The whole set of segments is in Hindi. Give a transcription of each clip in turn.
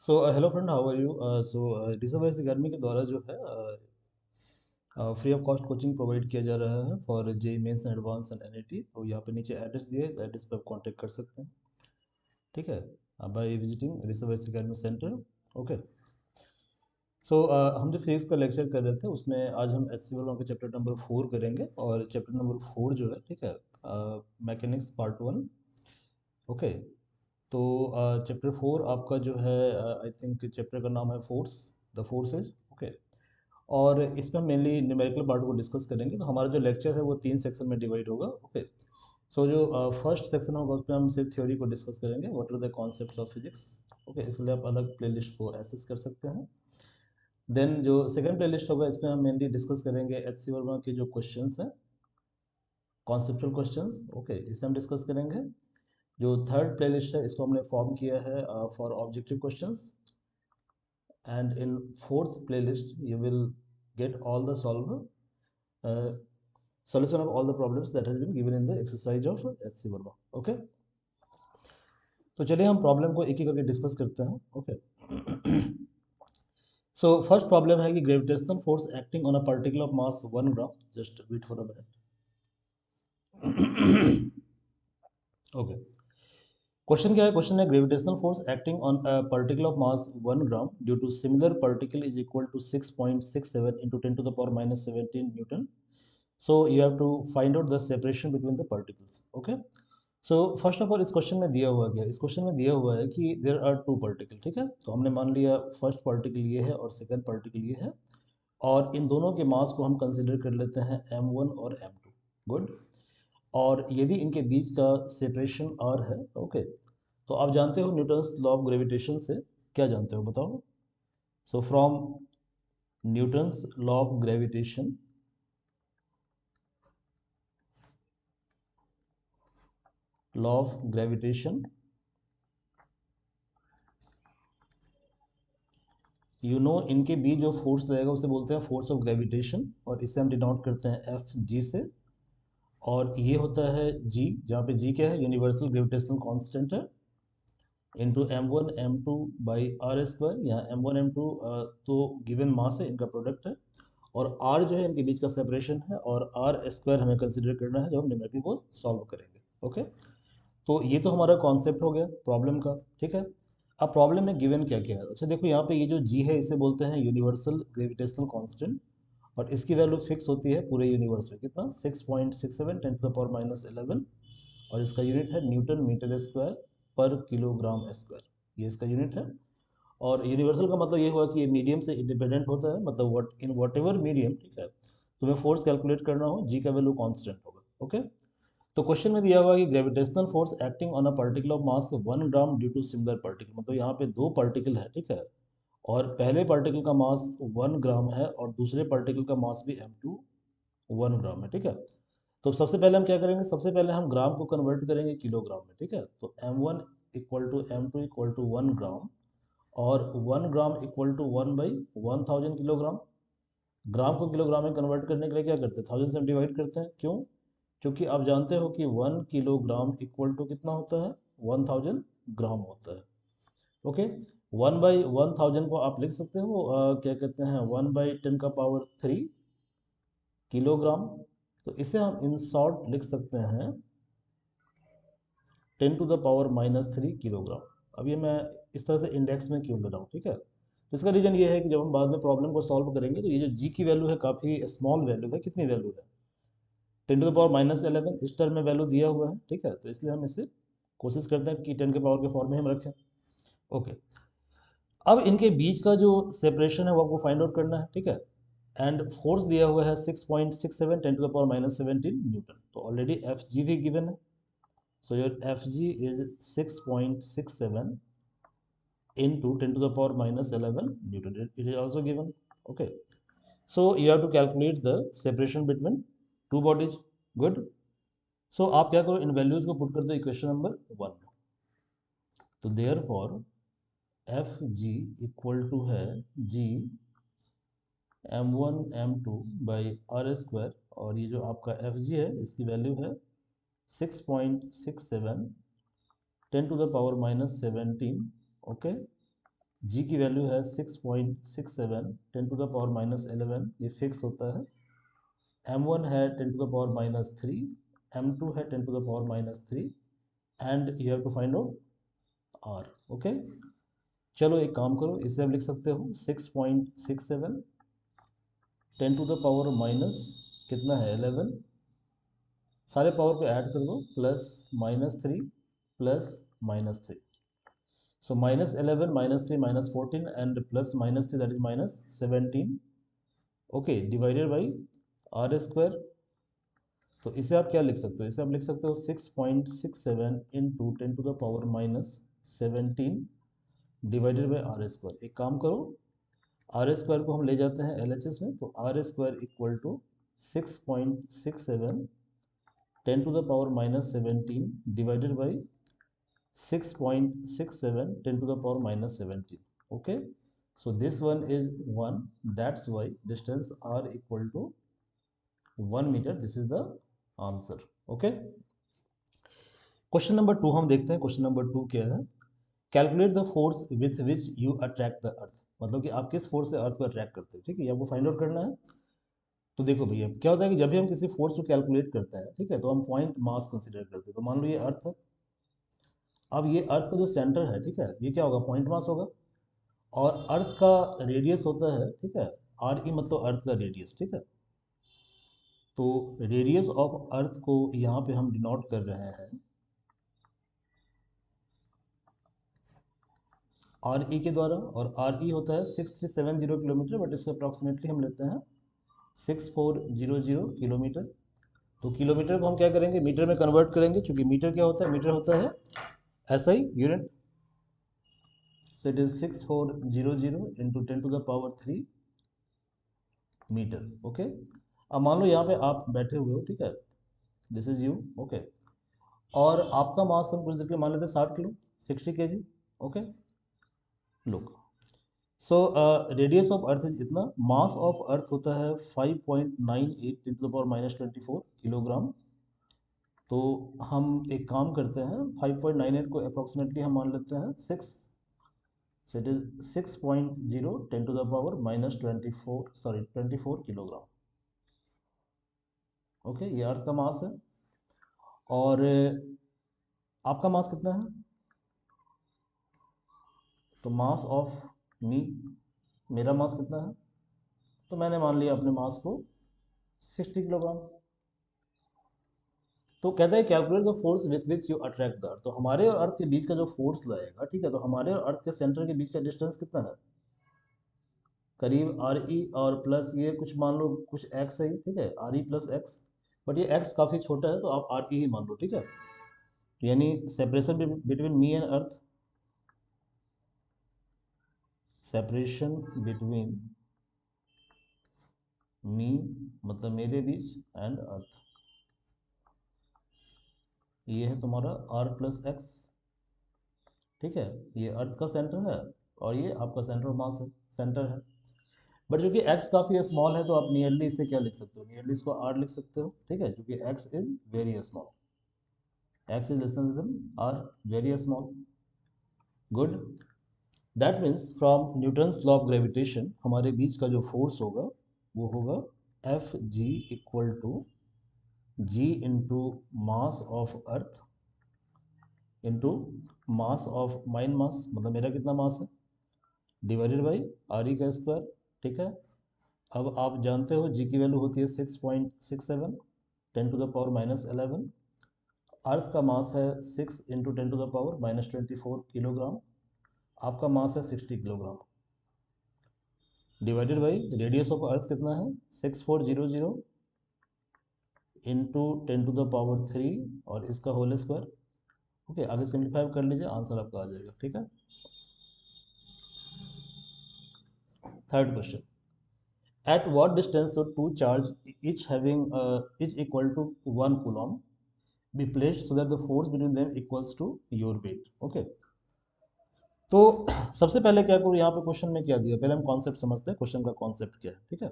So hello friend, how are you. रिजर्व वैसे गर्मी के द्वारा जो है free of cost coaching provide किया जा रहा है for JEE Mains and Advanced and NET. तो यहाँ पे नीचे एड्रेस दिया है, इस एड्रेस पे आप कॉन्टेक्ट कर सकते हैं, ठीक है, बाय विजिटिंग रिजर्व वैसे गर्मी सेंटर। ओके। सो हम जो फिजिक्स का लेक्चर कर रहे थे उसमें आज हम एस सी वालों के चैप्टर नंबर 4 करेंगे, और चैप्टर नंबर 4 जो है, ठीक है, मैकेनिक्स पार्ट 1। ओके। तो चैप्टर 4 आपका जो है, आई थिंक चैप्टर का नाम है फोर्स, द फोर्सेज। ओके। और इसमें मेनली न्यूमेरिकल पार्ट को डिस्कस करेंगे। तो हमारा जो लेक्चर है वो 3 सेक्शन में डिवाइड होगा। ओके। सो जो फर्स्ट सेक्शन होगा उसमें हम सिर्फ थ्योरी को डिस्कस करेंगे, what are the concepts of physics. Okay, इसके लिए आप अलग प्लेलिस्ट को एक्सेस कर सकते हैं। देन जो सेकंड प्लेलिस्ट होगा इसमें हम मेनली डिस्कस करेंगे एच सी वर्मा के जो क्वेश्चंस हैं, कॉन्सेप्चुअल क्वेश्चंस। ओके, इसे हम डिस्कस करेंगे। जो थर्ड प्लेलिस्ट है इसको हमने फॉर्म किया है for objective questions, and in fourth playlist you will get all the uh, solution of all the problems that has been given in the exercise of HC Verma. Okay, तो चलिए हम प्रॉब्लम को एक एक करके डिस्कस करते हैं। ओके। सो फर्स्ट प्रॉब्लम है कि gravitational force acting on a particle of mass 1 gram, just wait for a minute. Okay, question क्या है? क्वेश्चन है gravitational force acting on a particle of mass 1 gram due to similar particle is equal to 6.67 into 10 to the power minus 17 newton. So you have to find out the separation between the particles. Okay. So first of all इस क्वेश्चन में दिया हुआ क्या है? इस क्वेश्चन में दिया हुआ है कि there are two particle, ठीक है। तो हमने मान लिया फर्स्ट पार्टिकल ये है और सेकंड पार्टिकल ये है, और इन दोनों के मास को हम कंसिडर कर लेते हैं m1 और m2। गुड। और यदि इनके बीच का सेपरेशन r है, ओके, तो आप जानते हो न्यूटन्स लॉ ऑफ ग्रेविटेशन से, क्या जानते हो बताओ? So from Newton's law of gravitation, law of gravitation, इनके बीच जो फोर्स लगेगा उसे बोलते हैं फोर्स ऑफ ग्रेविटेशन, और इसे हम डिनोट करते हैं एफ जी से। और ये होता है जी, जहाँ पे जी क्या है? यूनिवर्सल ग्रेविटेशनल कांस्टेंट है, into M one M two by R square. यहाँ एम वन एम टू तो गिवन मास है, इनका प्रोडक्ट है, और आर जो है इनके बीच का सेपरेशन है, और आर स्क्वायर हमें कंसिडर करना है जब हम न्यूमेरिकल को सॉल्व करेंगे। ओके। तो ये तो हमारा कॉन्सेप्ट हो गया प्रॉब्लम का, ठीक है। अब प्रॉब्लम में गिवन क्या क्या है? अच्छा देखो, यहाँ पे ये जो जी है इसे बोलते हैं यूनिवर्सल ग्रेविटेशनल कांस्टेंट, और इसकी वैल्यू फिक्स होती है पूरे यूनिवर्स में, कितना? 6.67 10 टू द पावर माइनस 11, और इसका यूनिट है न्यूटन मीटर स्क्वायर पर किलोग्राम स्क्वायर, ये इसका यूनिट है। और यूनिवर्सल का मतलब ये हुआ कि ये मीडियम से इंडिपेंडेंट होता है, मतलब वट एवर मीडियम, ठीक है, तुम्हें फोर्स कैलकुलेट करना हो जी का वैल्यू कांस्टेंट होगा। ओके। तो क्वेश्चन में दिया हुआ है कि gravitational force acting on a particle of mass 1 gram due to similar particle, मतलब यहाँ पे दो पार्टिकल है, ठीक है, और पहले पार्टिकल का मास 1 ग्राम है और दूसरे पार्टिकल का मास भी m2 1 ग्राम है, ठीक है। तो सबसे पहले हम क्या करेंगे? सबसे पहले हम ग्राम को कन्वर्ट करेंगे किलोग्राम में, ठीक है। तो m1 equal to m2 equal to 1 gram, और 1 gram equal to 1/1000 kilogram. Gram को किलोग्राम में कन्वर्ट करने के लिए क्या करते हैं? 1000 से हम डिवाइड करते हैं। क्यों? क्योंकि आप जानते हो कि 1 किलोग्राम इक्वल टू कितना होता है? 1000 ग्राम होता है। ओके। 1/1000 को आप लिख सकते हो क्या कहते हैं, 1/10 का पावर 3 किलोग्राम। तो इसे हम इन शॉर्ट लिख सकते हैं 10 टू द पावर-3 किलोग्राम। अब ये मैं इस तरह से इंडेक्स में क्यों ले रहा हूँ, ठीक है। तो इसका रीजन ये है कि जब हम बाद में प्रॉब्लम को सॉल्व करेंगे तो ये जो जी की वैल्यू है काफ़ी स्मॉल वैल्यू है। कितनी वैल्यू है? 10 टू द पावर-11 इस टर्म में वैल्यू दिया हुआ है, ठीक है। तो इसलिए हम इसे कोशिश करते हैं कि 10 के पावर के फॉर्म में हम रखें। ओके। अब इनके बीच का जो सेपरेशन है वो आपको फाइंड आउट करना है, ठीक है। एंड फोर्स दिया हुआ है 6.67 10 टू द पावर-17 न्यूटन। तो ऑलरेडी एफ जी भी गिवन है। So your Fg is 6.67 into 10 to the power minus 11 Newton. It is also given. Okay. So you have to calculate the separation between two bodies. Good. So आप क्या करो, इन वैल्यूज को पुट कर दो इक्वेशन नंबर 1 में। तो therefore F G equal to है G m1 m2 by R square, और ये जो आपका एफ जी है इसकी वैल्यू है 6.67 10 टू द पावर -17। ओके। जी की वैल्यू है 6.67 10⁻⁻11, ये फिक्स होता है। m1 है 10⁻³ m2 है 10⁻³ and you have to find out r। Okay, चलो एक काम करो, इसे आप लिख सकते हो 6.67 10⁻⁻, कितना है 11, सारे पावर को ऐड कर दो, +-3 +-3, so -11 -3 -14 and +-3, that is -17, okay, divided by r²। तो इसे आप क्या लिख सकते हो, इसे आप लिख सकते हो 6.67 इंटू 10⁻17 डिवाइडेड बाई r²। एक काम करो, r² को हम ले जाते हैं LHS में, तो r² equal to 6.67 10⁻17 divided by 6.67 10⁻17। okay, so this one is 1, that's why distance r equal to 1 meter, this is the answer। okay, question number 2 हम देखते हैं। क्वेश्चन नंबर 2 क्या है, calculate the force with which you attract the earth, मतलब कि आप किस फोर्स से अर्थ को अट्रैक्ट करते हैं। ठीक है, ये आपको फाइंड आउट करना है। तो देखो भैया क्या होता है कि जब भी हम किसी फोर्स को कैलकुलेट करते हैं, ठीक है, तो हम पॉइंट मास कंसीडर करते हैं। तो मान लो ये अर्थ है, अब ये अर्थ का जो सेंटर है, ठीक है, ये क्या होगा, पॉइंट मास होगा, और अर्थ का रेडियस होता है, ठीक है, आर ई, मतलब अर्थ का रेडियस। ठीक है, तो रेडियस ऑफ अर्थ को यहाँ पे हम डिनोट कर रहे हैं आर ई के द्वारा, और आर ई होता है 6370 किलोमीटर, बट इसको अप्रॉक्सीमेटली हम लेते हैं 6400 किलोमीटर। तो किलोमीटर को हम क्या करेंगे, मीटर में कन्वर्ट करेंगे, क्योंकि मीटर क्या होता है, मीटर होता है SI यूनिट। So it is 6400 into 10⁻³ metre. Okay, अब मान लो यहाँ पे आप बैठे हुए हो, ठीक है, दिस इज यू। ओके, और आपका मास हम कुछ देर के मान लेते हैं 60 kilo, 60 kg। Okay, look, so radius of earth is इतना, मास ऑफ अर्थ होता है 5.98 10⁻⁻24 किलोग्राम। तो हम एक काम करते हैं, 5.98 को अप्रॉक्सीमेटली हम मान लेते हैं 6, so it is 6.0 10⁻⁻24, sorry 24 kilogram. Okay, ये अर्थ का मास है। और आपका मास कितना है, तो मास ऑफ मी, मेरा मास कितना है, तो मैंने मान लिया अपने मास को 60 किलोग्राम। तो कहते हैं calculate the force with which you attract the earth. तो हमारे और अर्थ के बीच का जो फोर्स लगेगा, ठीक है, तो हमारे और अर्थ के सेंटर के बीच का डिस्टेंस कितना है, करीब आर ई और प्लस ये कुछ मान लो कुछ एक्स है, ठीक है, are E plus x, but ये एक्स काफ़ी छोटा है, तो आप आर ई ही मान लो। ठीक है, यानी separation between me and earth, separation between me मतलब मेरे बीच एंड अर्थ, ये है तुम्हारा r प्लस एक्स। ठीक है, ये अर्थ का सेंटर है और ये आपका सेंटर ऑफ मास है, सेंटर है। बट क्योंकि x काफ़ी स्मॉल है, तो आप नियरली इसे क्या लिख सकते हो, नियरली इसको r लिख सकते हो। ठीक है, क्योंकि x is very small, x is less than r, very small. Good, that means from Newton's law of gravitation हमारे बीच का जो फोर्स होगा वो होगा F G equal to G into mass of earth into mass of mine mass, मतलब मेरा कितना मास है, डिवाइडेड बाई आर ई का स्क्वायर। ठीक है, अब आप जानते हो जी की वैल्यू होती है 6.67 10⁻⁻11, अर्थ का मास है 6 इंटू 10⁻⁻24 किलोग्राम, आपका मास है 60 kilogram, divided by radius of अर्थ कितना है 6400 इंटू 10⁻³ और इसका होल स्क्वायर। ओके, आगे सिंप्लीफाई कर लीजिए, आंसर आपका आ जाएगा। ठीक है, third question, at what distance should two charge each equal to 1 coulomb be placed so that the force between them equals to your weight। okay, तो सबसे पहले क्या करूँ, यहाँ पे क्वेश्चन में क्या दिया, पहले हम कॉन्सेप्ट समझते हैं, क्वेश्चन का कॉन्सेप्ट क्या है। ठीक है,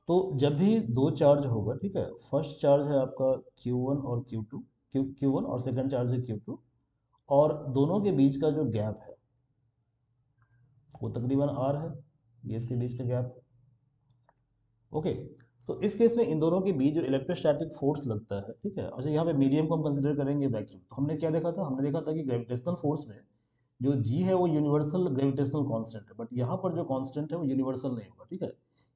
तो जब भी दो चार्ज होगा, ठीक है, फर्स्ट चार्ज है आपका Q1 और Q2, Q1 और सेकंड चार्ज है Q2, और दोनों के बीच का जो गैप है, वो तकरीबन r है, ये इसके बीच का गैप। ओके, तो इस केस में इन दोनों के बीच जो इलेक्ट्रोस्टैटिक फोर्स लगता है, ठीक है। अच्छा, यहाँ पे मीडियम को हम कंसिडर करेंगे वैक्यूम। तो हमने क्या देखा था, हमने देखा था कि ग्रेविटेशनल फोर्स में जो g है वो यूनिवर्सल ग्रेविटेशनल कांस्टेंट है, बट यहाँ पर जो कांस्टेंट है वो यूनिवर्सल नहीं होगा, ठीक है।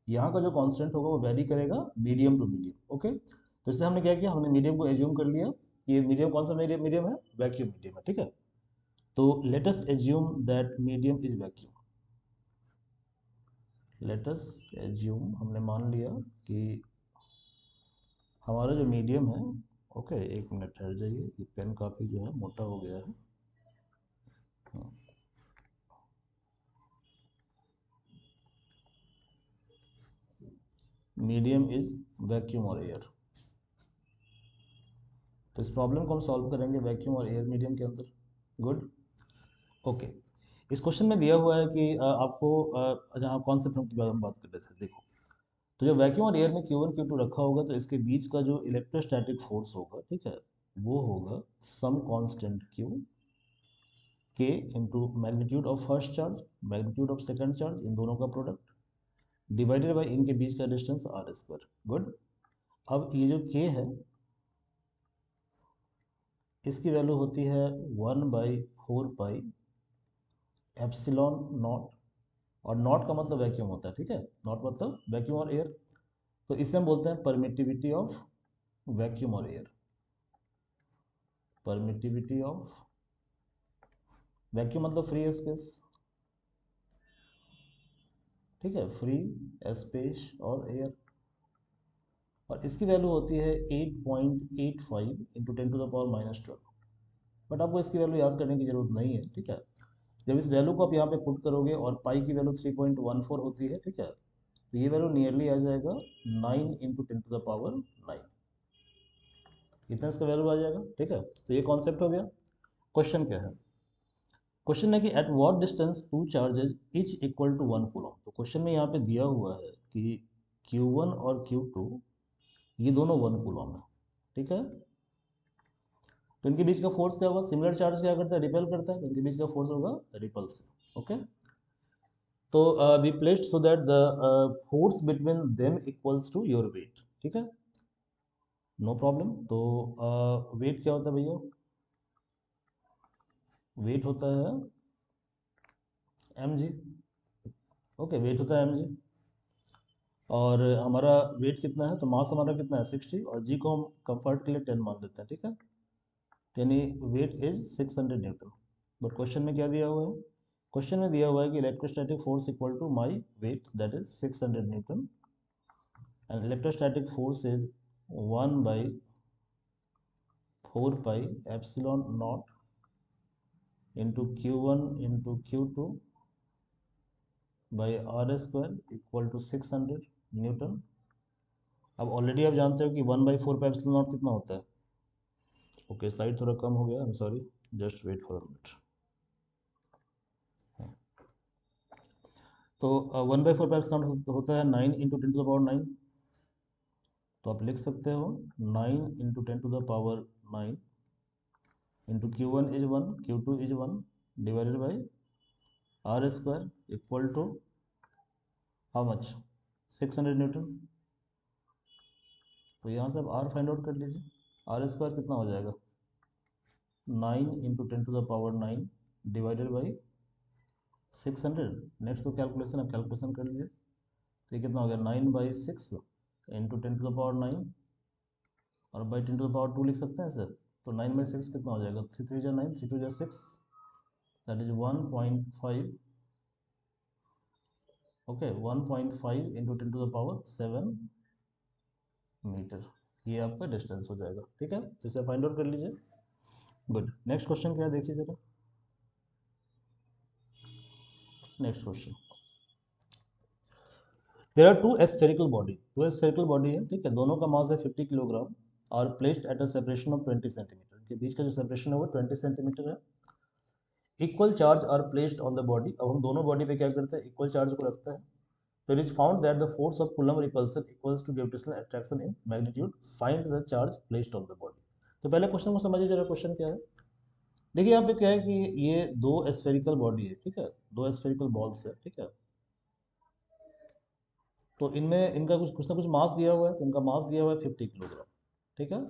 यहाँ का जो कांस्टेंट होगा वो वेरी करेगा मीडियम टू मीडियम। ओके, तो इसलिए हमने क्या किया, हमने मीडियम को एज्यूम कर लिया कि ये मीडियम कौन सा मीडियम है, वैक्यूम मीडियम है, ठीक है। तो let us assume that medium is vacuum. Let us assume, हमने मान लिया कि हमारा जो मीडियम है, ओके एक मिनट ठहर जाइए, ये पेन काफ़ी जो है मोटा हो गया है। मीडियम इज वैक्यूम और एयर। तो इस प्रॉब्लम को हम सॉल्व करेंगे वैक्यूम और एयर मीडियम के अंदर। गुड। ओके, इस क्वेश्चन में दिया हुआ है कि आपको जहाँ कॉन्सेप्ट की बात हम बात कर रहे थे, देखो। तो जब वैक्यूम और एयर में Q1 Q2 रखा होगा तो इसके बीच का जो इलेक्ट्रोस्टैटिक फोर्स होगा, ठीक है, वो होगा some constant Q K into magnitude of first charge, magnitude of second charge, इन दोनों का प्रोडक्ट, डिवाइडेड बाई इनके बीच का डिस्टेंस r स्क्वायर। गुड। अब ये जो K है इसकी वैल्यू होती है 1/4 पाई एप्सिलॉन नॉट, और नॉट का मतलब वैक्यूम होता है, ठीक है। नॉट मतलब वैक्यूम और एयर, तो इसे हम बोलते हैं परमिटिविटी ऑफ वैक्यूम और एयर। परमिटिविटी ऑफ वैक्यूम मतलब फ्री स्पेस, ठीक है, फ्री स्पेस और एयर। और इसकी वैल्यू होती है 8.85 इंटू 10⁻⁻12। बट आपको इसकी वैल्यू याद करने की जरूरत नहीं है, ठीक है। जब इस वैल्यू को आप यहाँ पे पुट करोगे और पाई की वैल्यू 3.14 होती है, ठीक है, तो ये वैल्यू नियरली आ जाएगा 9 इंटू 10⁻9, इतना इसका वैल्यू आ जाएगा, ठीक है। तो ये कॉन्सेप्ट हो गया। क्वेश्चन क्या है, क्वेश्चन है कि at what distance two charges each equal to 1 coulomb. तो क्वेश्चन में यहाँ पे दिया हुआ है कि Q1 और Q2 ये दोनों 1 कूलम है, ठीक है। तो इनके बीच का फोर्स क्या होगा, सिमिलर चार्ज क्या करता है, रिपेल करता है, तो इनके बीच का फोर्स होगा रिपल्सिव। ओके, तो be placed so that the force between them equals to your weight, ठीक है, नो प्रॉब्लम। तो वेट क्या होता है भैया, वेट होता है mg। ओके, वेट होता है mg, और हमारा वेट कितना है, तो मास हमारा कितना है 60, और जी को हम कंफर्ट के लिए 10 मान लेते हैं, ठीक है। यानी weight is 600 newton. But question में क्या दिया हुआ है, क्वेश्चन में दिया हुआ है कि electrostatic force equal to my weight that is 600 newton, and electrostatic force is 1/4 pi epsilon naught into Q1 into Q2 by r square equal to 600 newton. अब ऑलरेडी आप जानते हो कि 1/4 पाई एप्सिलॉन नॉट कितना होता है। ओके, स्लाइड थोड़ा कम हो गया, I am sorry, just wait for a minute. तो 1/4 पाई एप्सिलॉन नॉट होता है 9 इंटू 10⁻9। तो आप लिख सकते हो 9 into 10⁻9 into Q1 is 1, Q2 is 1, divided by r square equal to how much, 600 newton. तो यहाँ से आप r फाइंड आउट कर लीजिए, r स्क्वायर कितना हो जाएगा 9 इंटू 10⁻9 डिवाइडेड बाई 600। नेक्स्ट तो कैलकुलेशन, आप कैलकुलेशन कर लीजिए। तो ये कितना हो गया 9/6 इंटू 10⁻9, और बाई 10⁻2 लिख सकते हैं सर। तो 9/6 कितना हो जाएगा, 3 3 9, 3 2 6, that is 1.5। Okay, 1.5 into 10⁻7 metre, ये आपका डिस्टेंस हो जाएगा, ठीक है। तो इसे फाइंड आउट कर लीजिए। गुड। नेक्स्ट क्वेश्चन क्या है, देखिए जरा। Next question, there are two spherical body, दो स्फेरिकल बॉडी है, ठीक है, दोनों का मास है 50 किलोग्राम, और placed at a separation of 20 centimetre. के बीच का जो सेपरेशन है वो 20 सेंटीमीटर है। Equal charge are placed on the body. अब हम दोनों बॉडी पे क्या करते हैं, इक्वल चार्ज को रखते हैं। तो it is found that the force of Coulomb repulsion equals to gravitational attraction in magnitude, find the charge placed on the body. तो पहले क्वेश्चन को समझिए जरा, क्वेश्चन क्या है। देखिए यहाँ पे क्या है कि ये दो स्फेरिकल बॉडी है, ठीक है, दो स्फेरिकल बॉल्स है, ठीक है। तो इनमें इनका कुछ कुछ ना कुछ मास दिया हुआ है, तो इनका मास दिया हुआ है 50 किलोग्राम, ठीक है।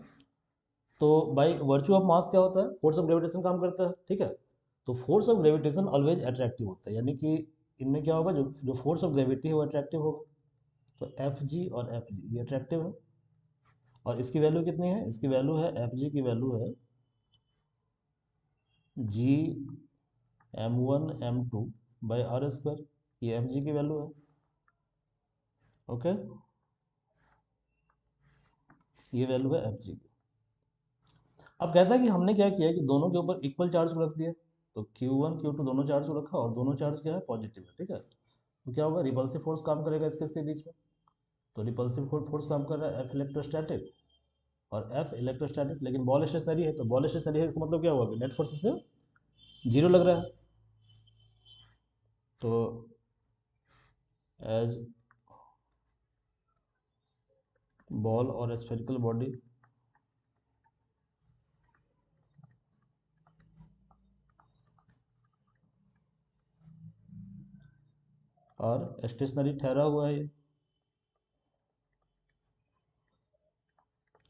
तो बाई वर्च्यू ऑफ मास क्या होता है, फोर्स ऑफ ग्रेविटेशन काम करता है, ठीक है। तो force of gravitation always attractive होता है, यानी कि इनमें क्या होगा, जो जो फोर्स ऑफ ग्रेविटी है वो अट्रैक्टिव होगा। तो एफ जी और एफ जी ये अट्रैक्टिव है। और इसकी वैल्यू कितनी है, इसकी वैल्यू है, एफ जी की वैल्यू है G m1 m2 by R square, ये एफ जी की वैल्यू है, ओके। ये वैल्यू है एफ जी की। अब कहता है कि हमने क्या किया कि दोनों के ऊपर इक्वल चार्ज को रख दिया। तो Q1 Q2 दोनों चार्ज को रखा और दोनों चार्ज क्या है, पॉजिटिव है, ठीक है। तो क्या होगा, रिपल्सिव फोर्स काम करेगा इसके बीच में। तो रिपल्सिव फोर्स काम कर रहा है एफ इलेक्ट्रोस्टैटिक और एफ इलेक्ट्रोस्टैटिक, लेकिन बॉल स्टेशनरी है, तो बॉल स्टेशनरी है, इसका मतलब क्या हुआ कि नेट फोर्स इसमें जीरो लग रहा है। तो एज बॉल और स्फेरिकल बॉडी और स्टेशनरी ठहरा हुआ है, ये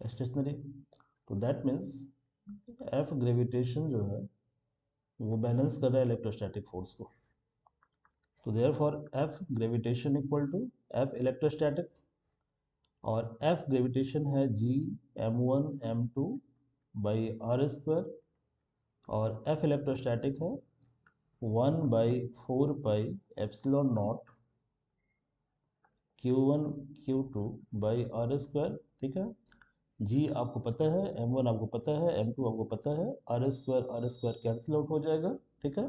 स्टेशनरी। तो दैट मीन्स एफ ग्रेविटेशन जो है वो बैलेंस कर रहा है इलेक्ट्रोस्टैटिक फोर्स को। तो therefore F gravitation equal to F electrostatic, और एफ ग्रेविटेशन है G m1 m2 by R square, और एफ इलेक्ट्रोस्टैटिक है 1/4 pi epsilon naught Q1 Q2 by R square, ठीक है। जी आपको पता है, m1 आपको पता है, m2 आपको पता है, आर स्क्वायर कैंसिल आउट हो जाएगा, ठीक है।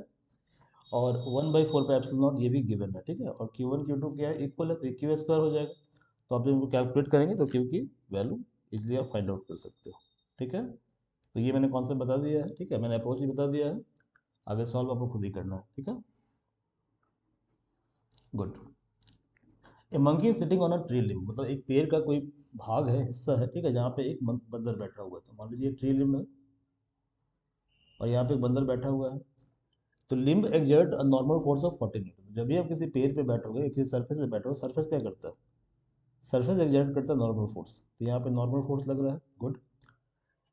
और 1/4 पाई एप्सिलॉन नॉट ये भी गिवन है, ठीक है। और Q1 Q2 क्या है, इक्वल है, तो क्यू स्क्वायर हो जाएगा। तो आप जब इनको कैलकुलेट करेंगे तो क्यू की वैल्यू इजीली आप फाइंड आउट कर सकते हो, ठीक है। तो ये मैंने कॉन्सेप्ट बता दिया है, ठीक है, मैंने अप्रोच भी बता दिया है। आगे सॉल्व आपको खुद ही करना है, ठीक है। Good. A monkey sitting on a tree limb, मतलब एक पेड़ का कोई भाग है, हिस्सा है, ठीक है, जहाँ पे एक बंदर बैठा हुआ है। तो मान लीजिए ट्री लिम्ब है और यहाँ पे एक बंदर बैठा हुआ है। तो limb exert a normal force of 40 Newton. जब भी आप किसी पेड़ पे बैठोगे, किसी सरफेस पे बैठोगे, सरफेस क्या करता है, सरफेस एक्सर्ट करता है नॉर्मल फोर्स। तो यहाँ पे नॉर्मल फोर्स लग रहा है, good.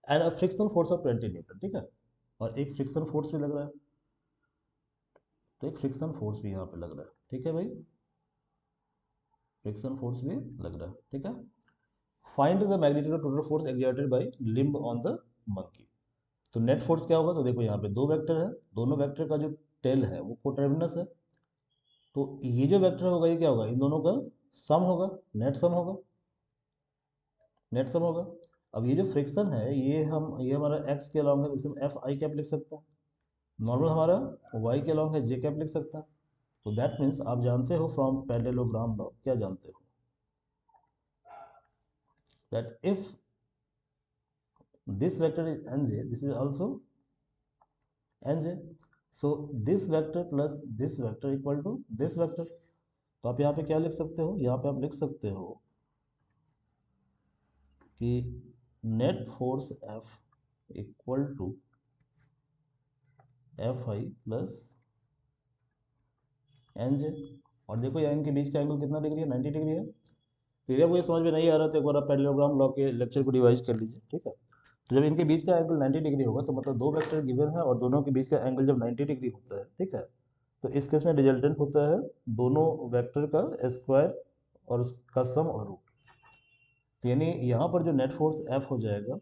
And a friction force of 20 Newton, ठीक है। और एक फ्रिक्शन फोर्स भी लग रहा है, तो एक फ्रिक्शन फोर्स भी यहाँ पे लग रहा है, ठीक है भाई, फ्रिक्शन फोर्स भी लग रहा है, ठीक है। Find the magnitude of total force exerted by limb on the monkey. तो नेट फोर्स क्या होगा, तो देखो यहाँ पे दो वेक्टर है, दोनों वेक्टर का जो टेल है वो कोटर्मिनस है। तो ये जो वेक्टर होगा ये क्या होगा, इन दोनों का सम होगा, नेट सम होगा, नेट सम होगा। अब ये जो फ्रिक्शन है ये हमारा एक्स के अलॉन्ग है, जिसे हम एफ आई कैप लिख सकते हैं। नॉर्मल हमारा वाई के अलॉन्ग है, जे कैप लिख सकता है। तो दैट मीन्स आप जानते हो फ्रॉम पैरेललोग्राम लॉ, क्या जानते हो, that if this vector is nj, this is also nj, so this vector plus this vector equal to this vector। तो आप यहाँ पे क्या लिख सकते हो, यहाँ पे आप लिख सकते हो कि net force F equal to F I plus N J. और देखो यहाँ इनके बीच का एंगल कितना डिग्री है, 90 डिग्री है। फिर आपको ये समझ में नहीं आ रहा तो एक बार आप पैरेललोग्राम लॉ के लेक्चर को रिवाइज कर लीजिए, ठीक है। तो जब इनके बीच का एंगल 90 डिग्री होगा तो मतलब दो वेक्टर गिवन है और दोनों के बीच का एंगल जब 90 डिग्री होता है, ठीक है, तो इस केस में रिजल्टेंट होता है दोनों वेक्टर का स्क्वायर और उसका सम और रूट। तो यानी यहाँ पर जो नेट फोर्स एफ हो जाएगा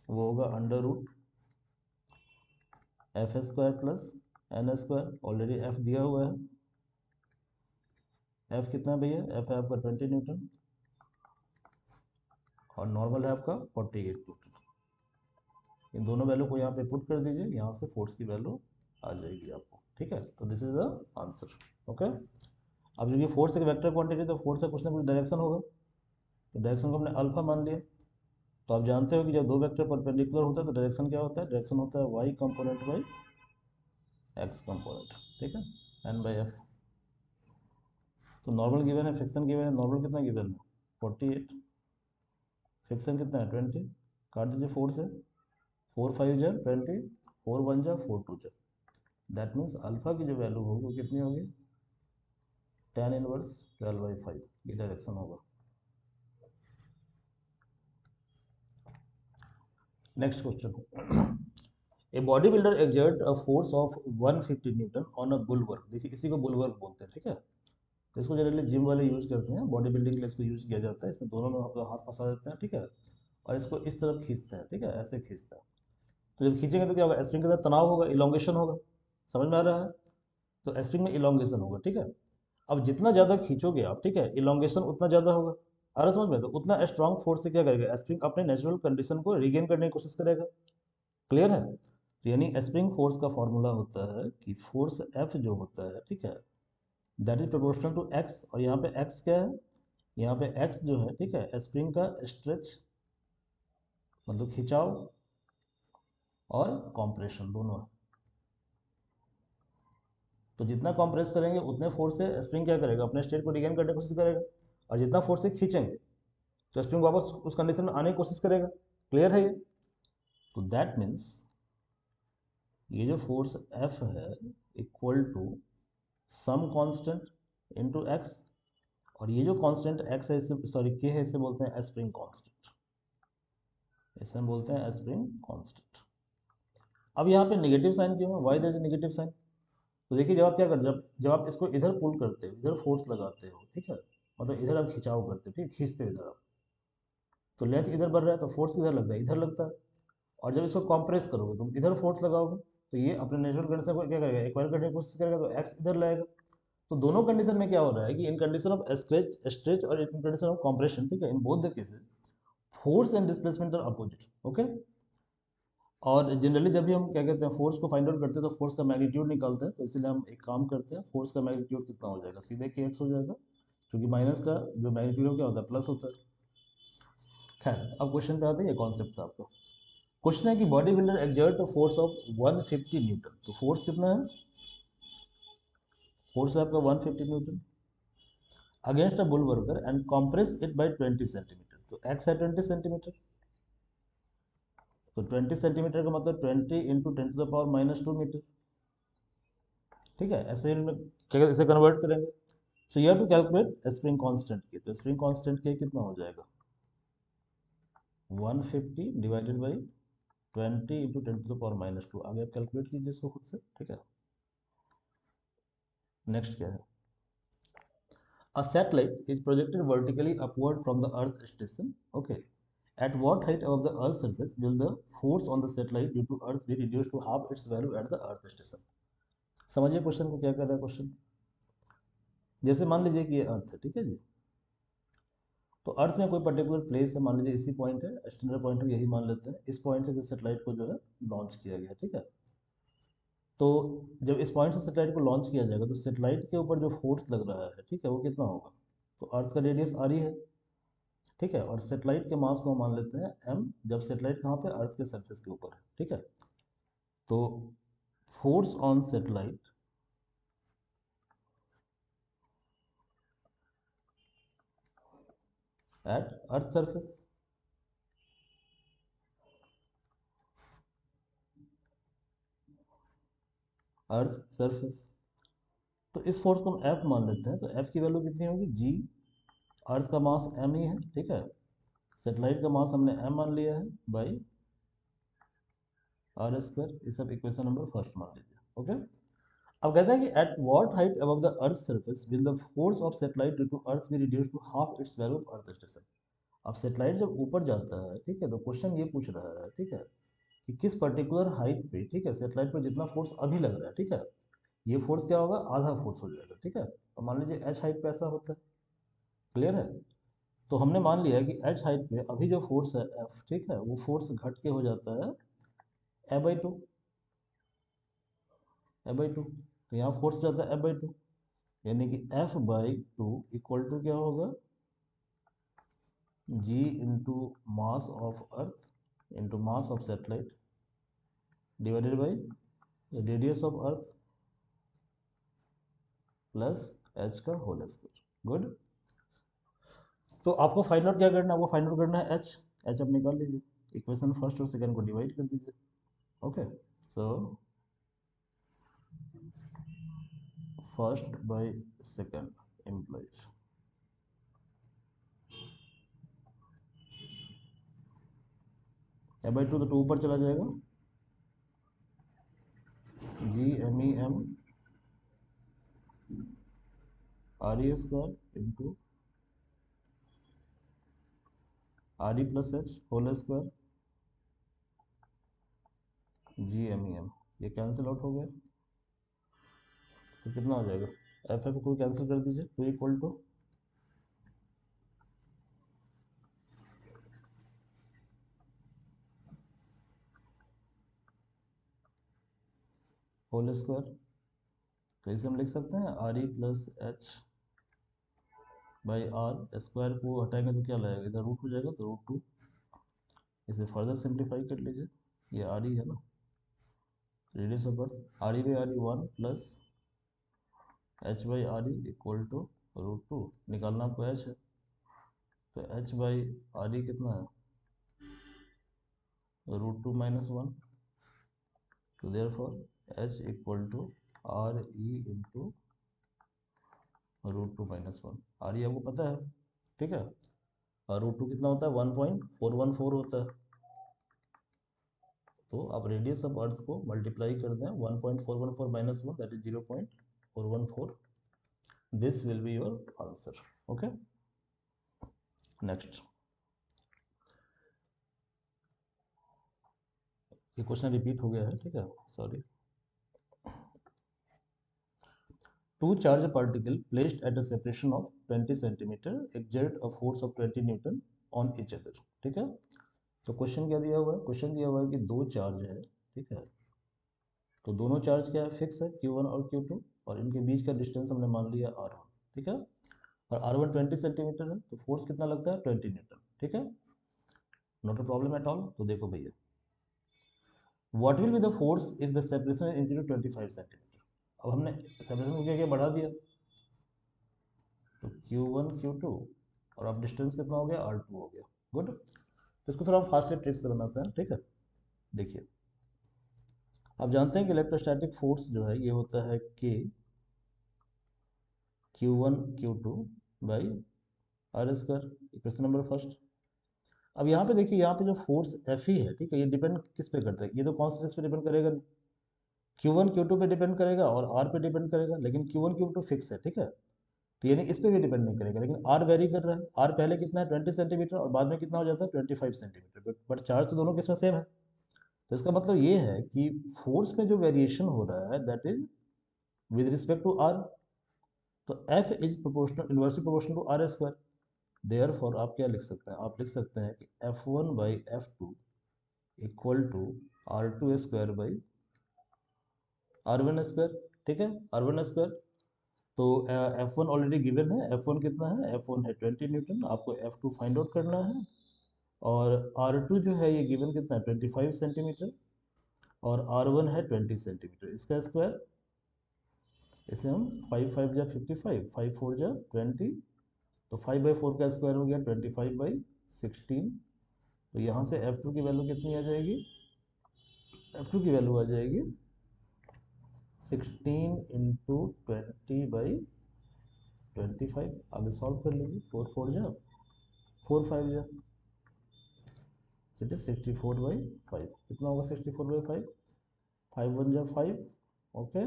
वो होगा under root F square plus N square. Already F दिया हुआ है, एफ कितना है भैया, एफ है आपका 20 न्यूटन और नॉर्मल है आपका 48 न्यूटन। इन दोनों वैल्यू को यहाँ पे पुट कर दीजिए, यहाँ से फोर्स की वैल्यू आ जाएगी आपको, ठीक है। तो this is the answer, okay. अब जब ये फोर्स एक वेक्टर क्वांटिटी तो फोर्स का कुछ ना कुछ डायरेक्शन होगा, तो डायरेक्शन को हमने अल्फा मान लिया। तो आप जानते हो कि जब दो वेक्टर परपेंडिकुलर होता है तो डायरेक्शन क्या होता है, डायरेक्शन होता है Y component by X component, ठीक है, एन बाई एफ। तो नॉर्मल गिवन है, फ्रिक्शन गिवन है, नॉर्मल कितना गिवन है 48, फ्रिक्शन कितना है 20, काट दीजिए 4 से, 4 5 जा 20, 4 1 जा 4 2 जा, दैट मीन्स अल्फा की जो वैल्यू होगी वो कितनी होगी, tan इनवर्स 12/5, ये डायरेक्शन होगा। Next question, a body builder exert a force of 150 newton on a bullworker, देखिए इसी को बुलवर्क बोलते हैं, ठीक है। तो इसको जनरली जिम वाले यूज करते हैं, बॉडी बिल्डिंग के लिए इसको यूज किया जाता है। इसमें दोनों में अपना हाथ फंसा देते हैं, ठीक है, और इसको इस तरफ खींचते हैं, ठीक है, ऐसे खींचते हैं। तो जब खींचेंगे तो क्या होगा, स्प्रिंग के साथ तनाव होगा, इलोंगेशन होगा, समझ में आ रहा है। तो स्प्रिंग में इलोंगेशन होगा, ठीक है। अब जितना ज़्यादा खींचोगे आप, ठीक है, इलोंगेशन उतना ज़्यादा होगा, आ रहा समझ में, तो उतना स्ट्रॉन्ग फोर्स से क्या करेगा, स्प्रिंग अपने नेचुरल कंडीशन को रिगेन करने की कोशिश करेगा। क्लियर है। तो यानी स्प्रिंग फोर्स का फॉर्मूला होता है कि फोर्स एफ जो होता है, ठीक है, that is proportional to X, और यहाँ पे एक्स क्या है, यहाँ पे एक्स जो है, ठीक है, स्प्रिंग का स्ट्रेच मतलब खिंचाव और कॉम्प्रेशन दोनों है। तो जितना कॉम्प्रेस करेंगे उतने फोर्स से स्प्रिंग क्या करेगा, अपने स्टेट को रिगेन करने की कोशिश करेगा, और जितना फोर्स से खींचेंगे तो स्प्रिंग वापस उस कंडीशन में आने की कोशिश करेगा। क्लियर है ये। तो दैट मीन्स ये जो फोर्स एफ है equal to some constant into X, और ये जो कांस्टेंट एक्स है इसे, सॉरी के है, इसे बोलते हैं स्प्रिंग कांस्टेंट, इसे हम बोलते हैं स्प्रिंग कांस्टेंट। अब यहाँ पे नेगेटिव साइन क्यों है, why there is negative sign. तो देखिए जब आप क्या करते हो, जब आप इसको इधर पुल करते हो, इधर फोर्स लगाते हो, ठीक है, मतलब इधर आप खिंचाव करते हो, ठीक है, खींचते हो इधर आप, तो लेंथ इधर बढ़ रहा है तो फोर्स इधर लगता है, इधर लगता है। और जब इसको कंप्रेस करोगे तुम, इधर फोर्स लगाओगे, तो ये अपने नेचुरल कंडीशन को क्या करेगा, एक्वायर करने की कोशिश करेगा, तो एक्स इधर लाएगा। तो दोनों कंडीशन में क्या हो रहा है कि इन कंडीशन ऑफ स्ट्रेच और इन कंडीशन ऑफ कंप्रेशन, ठीक है, in both the cases force and displacement are opposite. Okay. और जनरली जब भी हम क्या कहते हैं फोर्स को फाइंड आउट करते हैं तो फोर्स का मैग्नीट्यूड निकालते हैं, तो इसलिए हम एक काम करते हैं, फोर्स का मैग्नीट्यूड कितना हो जाएगा, सीधे के एक्स हो जाएगा, क्योंकि माइनस का जो मैग्नीट्यूड क्या होता है, प्लस होता है। खैर अब क्वेश्चन पे आते हैं, ये कॉन्सेप्ट था आपको। क्वेश्चन है कि body builder exert force of 150 Newton, तो फोर्स कितना है, फोर्स है आपका 150 Newton against a bull worker and compress it by 20 centimetre, तो एक्स है 20 सेंटीमीटर, तो 20 सेंटीमीटर का मतलब 20 इंटू 10⁻⁻2 मीटर, ठीक है, ऐसे क्या इसे कन्वर्ट करेंगे। So you have to calculate spring constant की, तो स्प्रिंग कांस्टेंट के कितना हो जाएगा, 150 डिवाइडेड बाई 20 इंटू 10⁻⁻2, आगे आप कैलकुलेट कीजिए इसको खुद से, ठीक है। नेक्स्ट क्या है, a satellite is projected vertically upward from the earth station, okay, at what height above the earth surface will the force on the satellite due to earth be reduced to half its value at the earth station। समझिए क्वेश्चन को क्या कर रहा है क्वेश्चन। जैसे मान लीजिए कि ये अर्थ है, ठीक है जी, तो अर्थ में कोई पर्टिकुलर प्लेस है, मान लीजिए इसी पॉइंट है, स्टैंडर्ड पॉइंट यही मान लेते हैं, इस पॉइंट से सेटेलाइट को जो है लॉन्च किया गया, ठीक है। तो जब इस पॉइंट से सेटेलाइट को लॉन्च किया जाएगा तो सेटेलाइट के ऊपर जो फोर्स लग रहा है, ठीक है, वो कितना होगा, तो अर्थ का रेडियस आर ही है, ठीक है, और सेटेलाइट के मास को हम मान लेते हैं एम, जब सेटेलाइट कहाँ पे, अर्थ के सरफेस के ऊपर है, ठीक है। तो force on satellite at earth surface, earth surface, तो इस फोर्स को हम एफ मान लेते हैं, तो एफ की वैल्यू कितनी होगी, जी, अर्थ का मास एम ही है, ठीक है, सेटेलाइट का मास हमने एम मान लिया है, बाई आर स्क्वायर, ये सब इक्वेशन नंबर फर्स्ट मान लीजिए। ओके। अब कहता है कि at what height above the earth surface will the force of satellite due to earth be reduce to half its value of earth station. अब सेटेलाइट जब ऊपर जाता है, ठीक है, तो क्वेश्चन ये पूछ रहा है, ठीक है, कि किस पर्टिकुलर हाइट पे, ठीक है, सेटेलाइट पर जितना फोर्स अभी लग रहा है, ठीक है, ये फोर्स क्या होगा, आधा फोर्स हो जाएगा, ठीक है। तो मान लीजिए एच हाइट पे ऐसा होता है। क्लियर है। तो हमने मान लिया कि एच हाइट पे अभी जो फोर्स है एफ, ठीक है, वो फोर्स घट के हो जाता है ए/2, ए/2, तो यहाँ फोर्स जाता है ए/2, यानी कि F/2 इक्वल टू क्या होगा, G into mass of earth into mass of satellite divided by radius of earth plus H का होल स्क्वायर। गुड। तो आपको फाइंड आउट क्या करना है, आपको फाइंड आउट करना है एच, एच आप निकाल लीजिए। इक्वेशन फर्स्ट और सेकंड को डिवाइड कर दीजिए। Okay, so first by second implies A by two, तो टू ऊपर चला जाएगा, G M E M R E square into R E plus H whole square G M E M, ये कैंसिल आउट हो गया, तो कितना हो जाएगा, एफ एफ को कैंसिल कर दीजिए, two equal to whole square, तो इसे हम लिख सकते हैं R E plus H by R, square को हटाएंगे तो क्या लाएगा, इधर रूट हो जाएगा, तो रूट टू, इसे फर्दर सिंप्लीफाई कर लीजिए, ये आर ई है ना, radius of earth R E by R E one plus H by R E equal to root two, निकालना आपको एच है, तो एच बाई आर ई कितना है, रूट टू माइनस वन, तो therefore H equal to R E into root two minus one, R E आपको पता है, ठीक है, और रूट टू कितना होता है, 1.414 होता है, तो आप रेडियस ऑफ अर्थ को मल्टीप्लाई कर दें 1.414 minus one, that is 0.414, this will be your answer. Okay, next, ये क्वेश्चन रिपीट हो गया है, ठीक है, sorry. Two charged particle placed at a separation of 20 centimeter exert a force of 20 Newton on each other, ठीक है, तो क्वेश्चन क्या दिया हुआ है, क्वेश्चन दिया हुआ है कि दो चार्ज है, ठीक है, तो दोनों चार्ज क्या है, फिक्स है, Q1 और Q2, और इनके बीच का डिस्टेंस हमने मान लिया R1, ठीक है, और R1 20 सेंटीमीटर है, तो फोर्स कितना लगता है, 20 न्यूटन, ठीक है, not a problem at all. तो देखो भैया, what will be the force if the separation into 25 centimetre, अब हमने सेपरेशन को क्या क्या बढ़ा दिया, तो Q1 Q2, और अब डिस्टेंस कितना हो गया, R2 हो गया, गुड, तो इसको थोड़ा हम फास्टली ट्रिक से बनाते हैं, ठीक है, देखिए, आप जानते हैं कि इलेक्ट्रोस्टैटिक फोर्स जो है ये होता है K Q1 Q2 by R square, question number first. अब यहाँ पे देखिए, यहाँ पे जो फोर्स एफ ही है, ठीक है, ये डिपेंड किस पे करता है, ये तो कॉन्स्टेंट पे डिपेंड करेगा नहीं, Q1 Q2 पे डिपेंड करेगा और R पे डिपेंड करेगा, लेकिन Q1 Q2 फिक्स है, ठीक है, तो यानी इस पे भी डिपेंड नहीं करेगा, लेकिन R वेरी कर रहा है, R पहले कितना है 20 सेंटीमीटर और बाद में कितना हो जाता है 25 सेंटीमीटर, बट चार्ज तो दोनों किस में सेम है, तो इसका मतलब ये है कि फोर्स में जो वेरिएशन हो रहा है that is with respect to R, तो F is proportional inversely proportional to R square, therefore आप क्या लिख सकते हैं, आप लिख सकते हैं कि F1 by F2 equal to R2 square by R1 square, ठीक है, R1 स्क्वायर, तो F1 ऑलरेडी गिवन है, F1 कितना है, F1 है 20 न्यूटन, आपको F2 फाइंड आउट करना है, और R2 जो है ये गिवन कितना है 25 सेंटीमीटर, और R1 है 20 सेंटीमीटर, इसका स्क्वायर, इसे हम 5 5 जा 55, 5 4 जा 20, तो 5 बाई 4 का स्क्वायर हो गया 25 बाई 16, तो यहाँ से F2 की वैल्यू कितनी आ जाएगी, F2 की वैल्यू आ जाएगी 16 इंटू 20 बाई 25, आगे सॉल्व कर लीजिए, 4 4 जा 4 5 जा, ठीक है, 64 बाई 5, कितना होगा 64 बाई 5, 5 1 जा 5, ओके,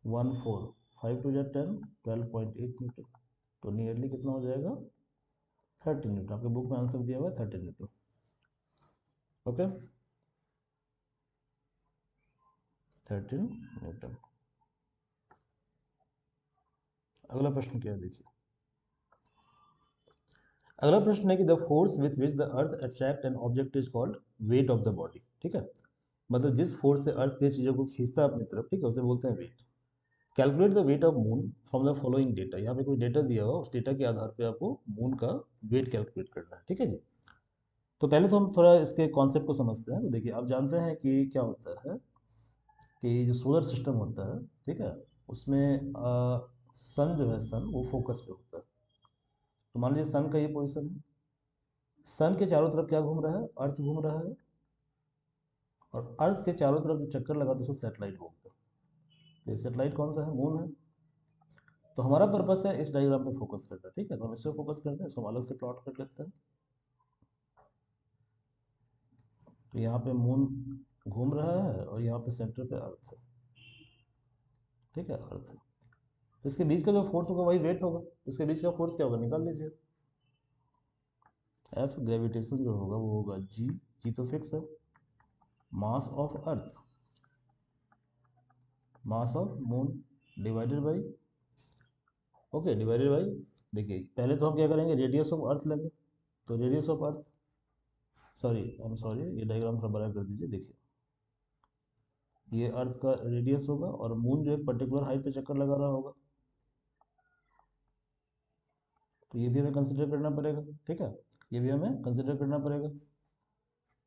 1 4, 5 2 जा 10, 12.8 न्यूटन, तो नियरली कितना हो जाएगा 30 न्यूटन, आपके बुक में आंसर दिया हुआ है 30 न्यूटन, ओके, 13 न्यूटन। अगला प्रश्न क्या है, देखिए, अगला प्रश्न है कि the force with which the earth attract an object is called weight of the body, ठीक है, मतलब जिस फोर्स से अर्थ की चीज़ों को खींचता है अपनी तरफ, ठीक है, उसे बोलते हैं weight. Calculate the weight of moon from the following data, यहाँ पे कोई डेटा दिया हुआ, उस डेटा के आधार पे आपको मून का वेट कैलकुलेट करना है, ठीक है जी। तो पहले तो हम थोड़ा इसके कॉन्सेप्ट को समझते हैं, तो देखिए, आप जानते हैं कि क्या होता है कि जो सोलर सिस्टम होता है, ठीक है, उसमें सन जो है, सन वो फोकस पे होता है, तो मान लीजिए सन का ये पोजिशन है, सन के चारों तरफ क्या घूम रहा है, अर्थ घूम रहा है, और अर्थ के चारों तरफ जो चक्कर लगाते हैं उसको सैटेलाइट बोलते हैं। तो ये सैटेलाइट कौन सा है, मून है। तो हमारा पर्पस है इस डायग्राम पे फोकस करना, ठीक है, तो हम इस पे फोकस करते हैं, इसको हम अलग से प्लॉट कर लेते हैं। तो यहाँ पे मून घूम रहा है और यहाँ पे सेंटर पे अर्थ है, ठीक है, अर्थ है। तो इसके बीच का जो फोर्स होगा वही वेट होगा, तो इसके बीच का फोर्स क्या होगा, निकाल लीजिए। एफ ग्रेविटेशन जो होगा वो होगा जी, जी तो फिक्स है, मास of earth, mass of moon divided by, okay, divided by, देखिए पहले तो हम क्या करेंगे, रेडियस ऑफ अर्थ लेंगे। तो radius of earth, sorry I am sorry, ये डायग्राम थोड़ा बड़ा कर दीजिए। देखिए ये अर्थ का रेडियस होगा और मून जो एक पर्टिकुलर हाइट पे चक्कर लगा रहा होगा, तो ये भी हमें कंसिडर करना पड़ेगा, ठीक है, ये भी हमें कंसिडर करना पड़ेगा।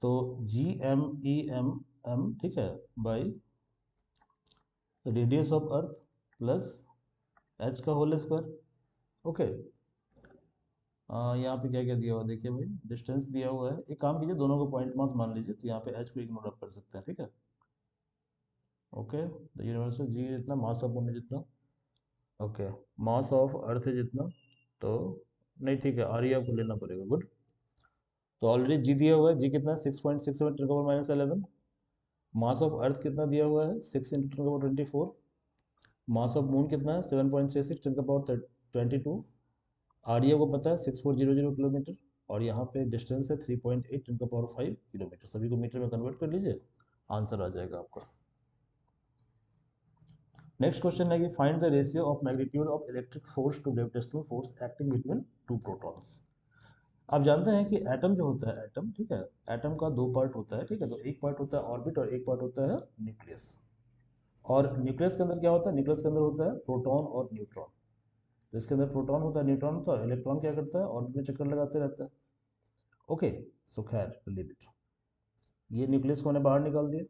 तो G M E M M, ठीक है, by radius of earth plus H का होल स्क्वायर, ओके। यहाँ पे क्या क्या दिया हुआ देखिए भाई, डिस्टेंस दिया हुआ है, एक काम कीजिए दोनों को पॉइंट मास मान लीजिए, तो यहाँ पे एच को इग्नोर अप कर सकते हैं, ठीक है, ओके। द यूनिवर्सल जी जितना, मास ऑफ मून जितना, ओके, मास ऑफ अर्थ है जितना, तो नहीं ठीक है, आर ई आपको लेना पड़ेगा, गुड। तो ऑलरेडी जी दिया हुआ है, जी कितना है, 6.67 ten power minus 11। Mass of अर्थ कितना दिया हुआ है, 6 into ten power 24। Mass of moon कितना है, 7.36 टेन पावर 22। आर ई को पता है 6400 किलोमीटर, और यहाँ पे डिस्टेंस है 3.8 टेन पावर 5 किलोमीटर। सभी को मीटर में कन्वर्ट कर लीजिए, आंसर आ जाएगा आपका। नेक्स्ट क्वेश्चन है कि find the ratio of magnitude of electric force to gravitational force acting between two protons. आप जानते हैं कि एटम जो होता है, एटम, ठीक है, एटम का दो पार्ट होता है, ठीक है, तो एक पार्ट होता है ऑर्बिट और एक पार्ट होता है न्यूक्लियस। और न्यूक्लियस के अंदर क्या होता है, न्यूक्लियस के अंदर होता है प्रोटॉन और न्यूट्रॉन। तो इसके अंदर प्रोटॉन होता है, न्यूट्रॉन होता है, इलेक्ट्रॉन क्या करता है, ऑर्बिट में चक्कर लगाते रहता है, ओके। सो खैर लीव इट, ये न्यूक्लियस को बाहर निकाल दिए,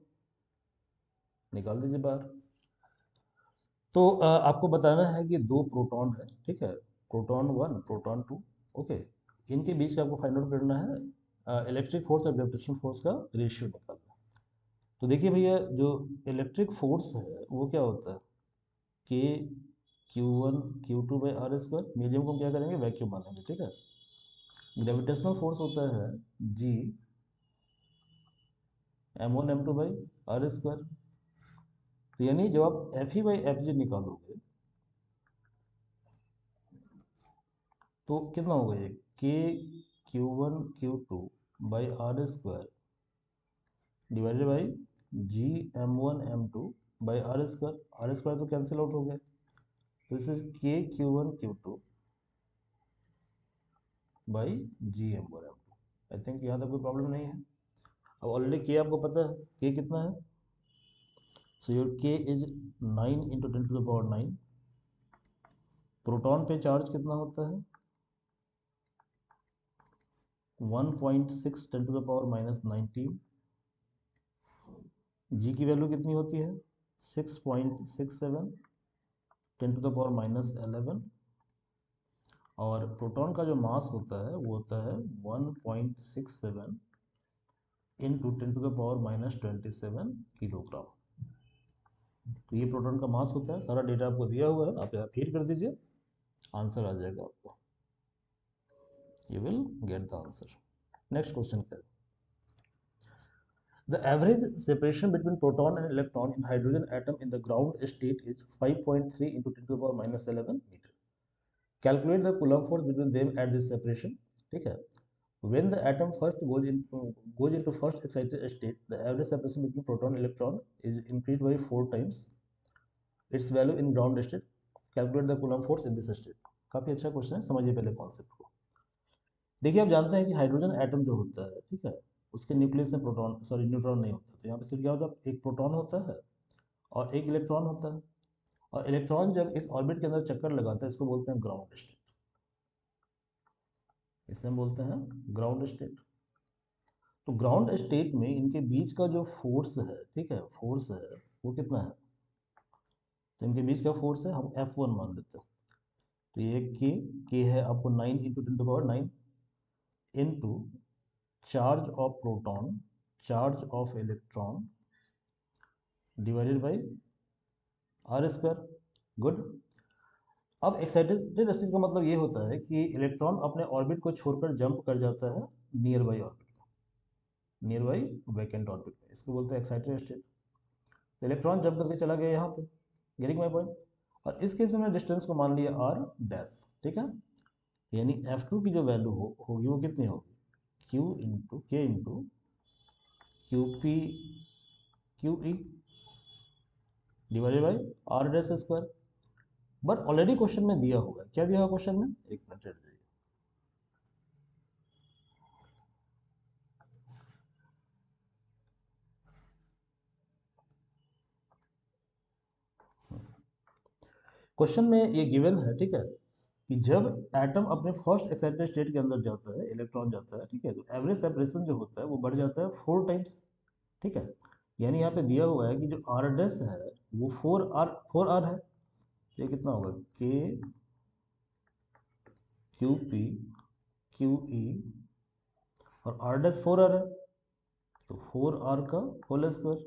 निकाल दीजिए बाहर। तो आपको बताना है कि दो प्रोटॉन है, ठीक है, proton one proton two, okay. इनके बीच का आपको फाइंड आउट करना है इलेक्ट्रिक फोर्स और ग्रेविटेशनल फोर्स का रेशियो निकालना है। तो देखिए भैया, जो इलेक्ट्रिक फोर्स है वो क्या होता है, के Q1 Q2/r², मीडियम को हम क्या करेंगे, वैक्यूम मानेंगे, ठीक है। ग्रेविटेशनल फोर्स होता है G M1 M2/r²। तो यानी जब आप Fe/Fg निकालोगे तो कितना होगा, ये के Q1 Q2/r² divided by ji M1 M2/r², r² तो कैंसिल आउट हो गया, तो दिस इज के Q1 Q2 ji M1 M2। I think यहाँ तक कोई प्रॉब्लम नहीं है। अब ऑलरेडी के आपको पता है, के कितना है, सो योर के इज 9 इंटू 10⁻⁹। प्रोटॉन पे चार्ज कितना होता है, 1.6 10⁻⁻19। जी की वैल्यू कितनी होती है, 6.67 10⁻⁻11। और प्रोटॉन का जो मास होता है वो होता है 1.67 इंटू 10⁻⁻27 किलोग्राम। तो ये प्रोटॉन का मास होता है, सारा डेटा आपको दिया हुआ है, आप यहाँ फीड कर दीजिए, आंसर आ जाएगा आपको, you will get the answer. Next question क्या है, the average separation between proton and electron in hydrogen atom in the ground state is 5.3 into 10⁻⁻11 meter. Calculate the Coulomb force between them at this separation, ठीक है। When the atom first goes into first excited state, the average separation between proton and electron is increased by 4 times its value in ground state. Calculate the Coulomb force in this state. काफी अच्छा क्वेश्चन है, समझिए पहले कॉन्सेप्ट को। देखिए आप जानते हैं कि हाइड्रोजन एटम जो होता है, ठीक है, उसके न्यूक्लियस में प्रोटॉन, सॉरी न्यूट्रॉन नहीं होता, तो यहाँ पे सिर्फ क्या होता है, एक प्रोटॉन होता है और एक इलेक्ट्रॉन होता है। और इलेक्ट्रॉन जब इस ऑर्बिट के अंदर चक्कर लगाता है, इसको बोलते हैं ग्राउंड स्टेट, इसे हम बोलते हैं ग्राउंड स्टेट। तो ग्राउंड स्टेट में इनके बीच का जो फोर्स है, ठीक है, फोर्स है वो कितना है, तो इनके बीच का फोर्स है, हम F1 मान लेते हैं। तो ये के है आपको 9 into 10⁻⁹ into charge of proton, charge of electron divided by R square. Good. अब एक्साइटेड स्टेट का मतलब ये होता है कि इलेक्ट्रॉन अपने ऑर्बिट को छोड़कर जंप कर जाता है near by orbit, near by vacant orbit में, इसको बोलते हैं एक्साइटेड स्टेट। तो इलेक्ट्रॉन जंप करके चला गया यहाँ पे, गेटिंग माई पॉइंट। और इस केस में मैंने डिस्टेंस को मान लिया आर डैश, ठीक है। यानी F2 की जो वैल्यू होगी वो कितनी होगी, Q into K into Q P Q E divided by R dash square. But already question में दिया हुआ है, क्या दिया हुआ क्वेश्चन में, एक मिनट हट जाइए। क्वेश्चन में ये गिवन है, ठीक है, कि जब एटम अपने फर्स्ट एक्साइटेड स्टेट के अंदर जाता है, इलेक्ट्रॉन जाता है, ठीक है, तो एवरेज सेपरेशन जो होता है वो बढ़ जाता है 4 टाइम्स, ठीक है। यानी यहाँ पे दिया हुआ है कि जो आर डैश है वो 4R है, तो ये कितना होगा, के क्यू पी क्यू ई और आर डैश 4R है, तो 4R का होल स्क्वायर,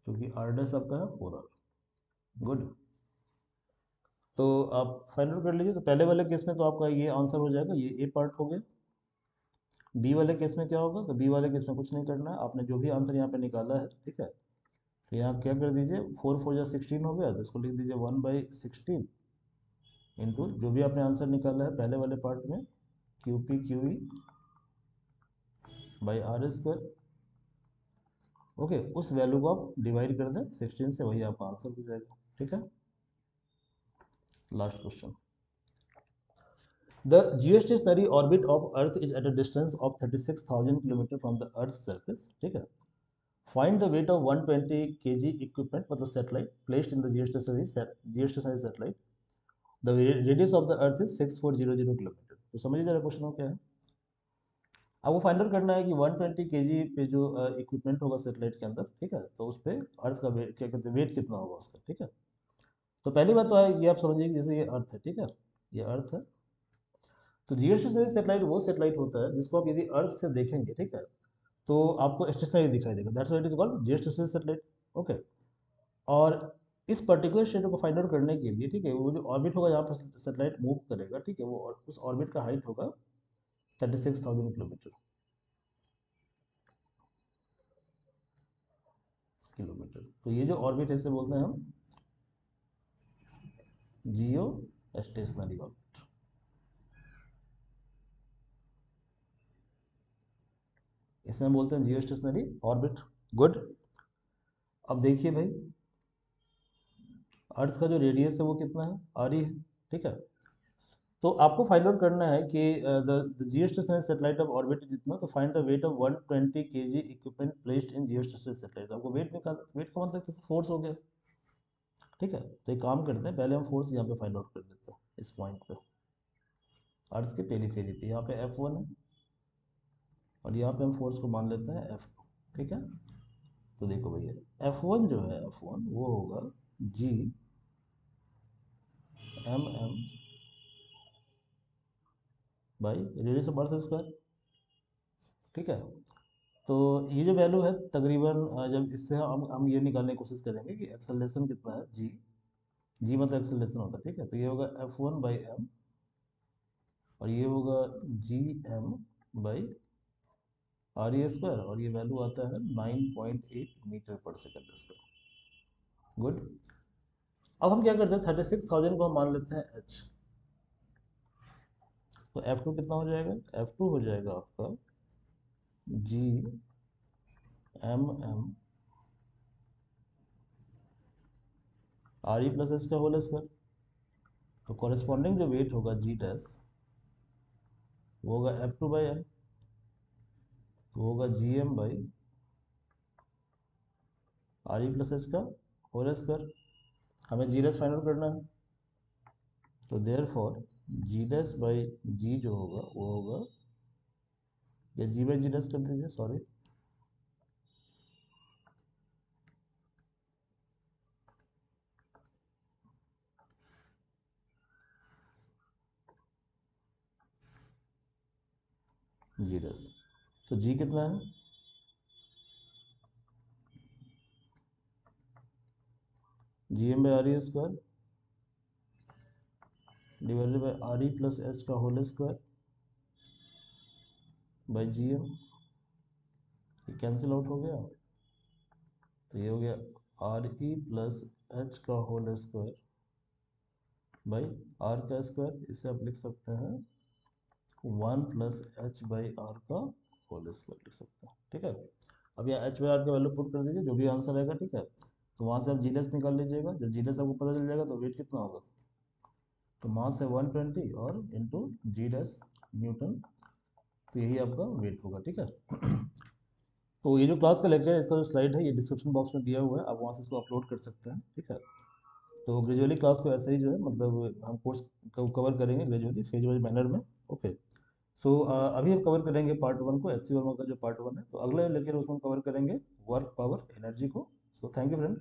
क्योंकि आर डैश आपका है 4R। गुड। तो आप फाइंड आउट कर लीजिए। तो पहले वाले केस में तो आपका ये आंसर हो जाएगा, ये ए पार्ट हो गया। बी वाले केस में क्या होगा, तो बी वाले केस में कुछ नहीं करना है, आपने जो भी आंसर यहाँ पे निकाला है, ठीक है, तो यहाँ क्या कर दीजिए, 4 4 जा 16 हो गया, तो इसको लिख दीजिए 1/16 इंटू जो भी आपने आंसर निकाला है पहले वाले पार्ट में, Q P Q E by R square. Okay, उस वैल्यू को आप डिवाइड कर दें 16 से, वही आपका आंसर हो जाएगा, ठीक है। Last question. The geostationary orbit of Earth is at a distance of 36,000 km from the Earth's surface, ठीक है। Find the weight of 120 kg equipment, मतलब satellite placed in the geostationary satellite. The radius of the Earth is 6400 kilometre. तो समझिए जरा क्वेश्चन हो क्या है। अब वो फाइंड आउट करना है कि 120 kg पे जो इक्विपमेंट होगा सेटेलाइट के अंदर, ठीक है, तो उस पर अर्थ का वेट, क्या कहते हैं, वेट कितना होगा उसका, ठीक है। तो पहली बात तो है, ये आप समझिए कि जैसे ये अर्थ है, ठीक है, ये अर्थ है। तो जियोस्टेशनरी सैटेलाइट वो सैटेलाइट होता है जिसको आप यदि अर्थ से देखेंगे, ठीक है, तो आपको स्टेशनरी दिखाई देगा, that's why it is called geostationary satellite. Okay. और इस पर्टिकुलर क्षेत्र को फाइंड आउट करने के लिए, ठीक है, वो जो ऑर्बिट होगा जहाँ पर सैटेलाइट मूव करेगा, ठीक है, वो उस ऑर्बिट का हाइट होगा 36,000 किलोमीटर। तो ये जो ऑर्बिट है इसे बोलते हैं हम जियो स्टेशनरी ऑर्बिट। इसे हम बोलते हैं जियो स्टेशनरी ऑर्बिट। गुड। अब देखिए भाई, अर्थ का जो रेडियस है वो कितना है, आर ही है, ठीक है। तो आपको फाइंड आउट करना है कि the geostationary satellite of orbit जितना, तो find the weight of 120 kg equipment placed in geostationary satellite. आपको वेट निकाल, वेट का मतलब फोर्स हो गया, ठीक है। तो एक काम करते हैं, पहले हम फोर्स यहाँ पे फाइंड आउट कर लेते हैं इस पॉइंट पे, अर्थ के पेरीफेरी पे। यहाँ पे F1 है और यहाँ पे हम फोर्स को मान लेते हैं F2, ठीक है। तो देखो भैया, F1 जो है, F1 वो होगा G mm by radius of earth square, ठीक है। तो ये जो वैल्यू है तकरीबन, जब इससे हम ये निकालने की कोशिश करेंगे कि एक्सेलरेशन कितना है, जी मतलब एक्सेलरेशन होता है, ठीक है। तो ये होगा F1/m और ये होगा GM by R E square, और ये वैल्यू आता है 9.8 मीटर पर सेकेंड स्क्वायर। गुड। अब हम क्या करते हैं, 36,000 को हम मान लेते हैं h। तो F2 कितना हो जाएगा, F2 हो जाएगा आपका GMM R E plus H का होल स्क्वायर। तो कॉरेस्पॉन्डिंग जो वेट होगा जी डैश वो होगा F2/m, तो होगा GM by R E plus H का होल स्क्वायर। हमें जी डैश फाइंड आउट करना है, तो therefore G dash by G जो होगा वो होगा, या जी बाई जी डैश कर दीजिए, सॉरी, जी डैश। तो जी कितना है, G M by R E square divided by R E plus H का whole square by G M, ये कैंसिल आउट हो गया, तो ये हो गया आर ई प्लस एच का होल स्क्वायर बाई आर का स्क्वायर, इसे आप लिख सकते हैं 1 प्लस एच बाई आर का होल स्क्वायर लिख सकते हैं, ठीक है। अब यहाँ एच बाई आर का वैल्यू पुट कर दीजिए, जो भी आंसर आएगा, ठीक है। तो वहाँ से आप जीलेस निकाल लीजिएगा, जब जीलेस आपको पता चल जाएगा तो वेट कितना होगा, तो मास है 120 और इंटू जी डैश न्यूटन, तो यही आपका वेट होगा, ठीक है। तो ये जो क्लास का लेक्चर है, इसका जो स्लाइड है ये डिस्क्रिप्शन बॉक्स में दिया हुआ है, आप वहाँ से इसको अपलोड कर सकते हैं, ठीक है। तो ग्रेजुअली क्लास को ऐसे ही जो है मतलब हम कोर्स को कवर करेंगे ग्रेजुअली फेज वाइज मैनर में, ओके। सो अभी हम कवर करेंगे पार्ट 1 को, एच सी वर्मा का जो पार्ट 1 है, तो अगले लेक्चर उसमें कवर करेंगे वर्क पावर एनर्जी को। So thank you friend.